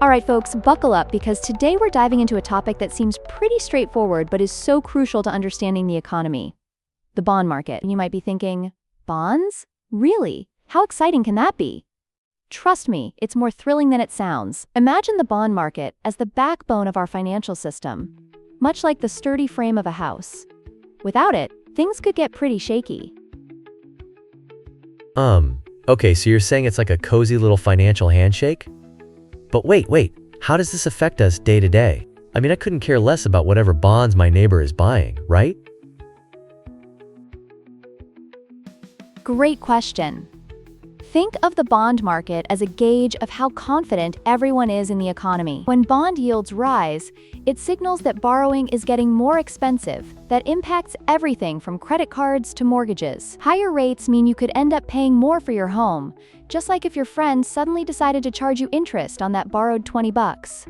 All right, folks, buckle up because today we're diving into a topic that seems pretty straightforward but is so crucial to understanding the economy: the bond market. And you might be thinking, bonds? Really? How exciting can that be? Trust me, it's more thrilling than it sounds. Imagine the bond market as the backbone of our financial system, much like the sturdy frame of a house. Without it, things could get pretty shaky. Okay, so you're saying it's like a cozy little financial handshake? But wait, how does this affect us day to day? I mean, I couldn't care less about whatever bonds my neighbor is buying, right? Great question. Think of the bond market as a gauge of how confident everyone is in the economy. When bond yields rise, it signals that borrowing is getting more expensive. That impacts everything from credit cards to mortgages. Higher rates mean you could end up paying more for your home, just like if your friend suddenly decided to charge you interest on that borrowed $20.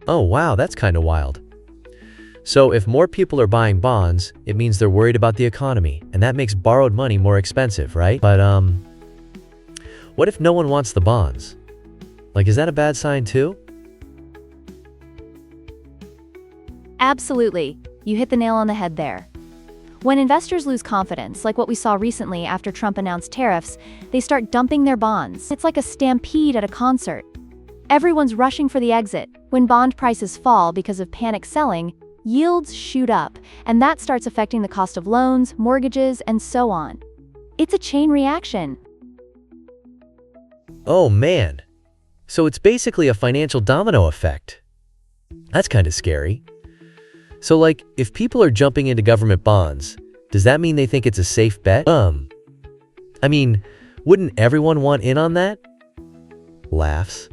Oh wow, that's kind of wild. So if more people are buying bonds, it means they're worried about the economy, and that makes borrowed money more expensive, right? But what if no one wants the bonds? Like, is that a bad sign too? Absolutely. You hit the nail on the head there. When investors lose confidence, like what we saw recently after Trump announced tariffs, they start dumping their bonds. It's like a stampede at a concert. Everyone's rushing for the exit. When bond prices fall because of panic selling, yields shoot up, and that starts affecting the cost of loans, mortgages, and so on. It's a chain reaction. Oh man. So it's basically a financial domino effect. That's kind of scary. So like, if people are jumping into government bonds, does that mean they think it's a safe bet? I mean, wouldn't everyone want in on that? Laughs.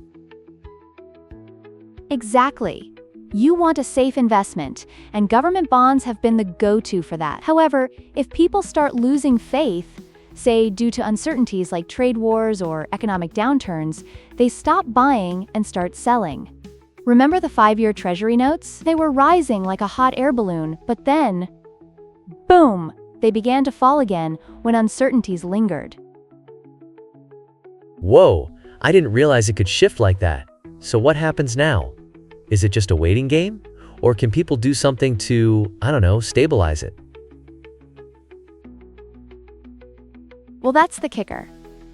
Exactly. You want a safe investment, and government bonds have been the go-to for that. However, if people start losing faith, say due to uncertainties like trade wars or economic downturns, they stop buying and start selling. Remember the 5-year Treasury notes? They were rising like a hot air balloon, but then, boom, they began to fall again when uncertainties lingered. Whoa, I didn't realize it could shift like that. So what happens now? Is it just a waiting game? Or can people do something to, I don't know, stabilize it? Well, that's the kicker.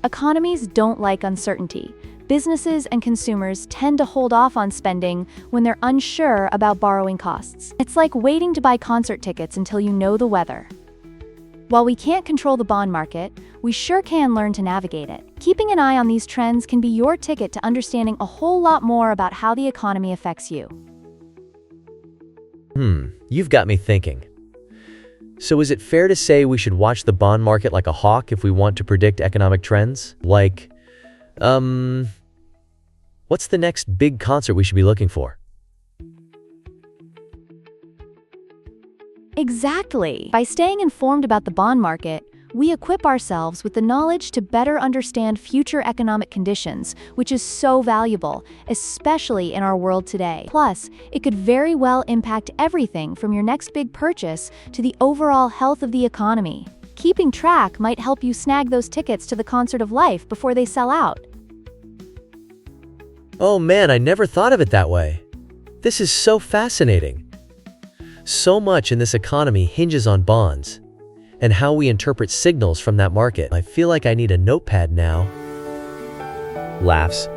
Economies don't like uncertainty. Businesses and consumers tend to hold off on spending when they're unsure about borrowing costs. It's like waiting to buy concert tickets until you know the weather. While we can't control the bond market, we sure can learn to navigate it. Keeping an eye on these trends can be your ticket to understanding a whole lot more about how the economy affects you. You've got me thinking. So is it fair to say we should watch the bond market like a hawk if we want to predict economic trends? Like, what's the next big concert we should be looking for? Exactly. By staying informed about the bond market, we equip ourselves with the knowledge to better understand future economic conditions, which is so valuable, especially in our world today. Plus, it could very well impact everything from your next big purchase to the overall health of the economy. Keeping track might help you snag those tickets to the concert of life before they sell out. Oh man, I never thought of it that way. This is so fascinating. So much in this economy hinges on bonds and how we interpret signals from that market. I feel like I need a notepad now. Laughs.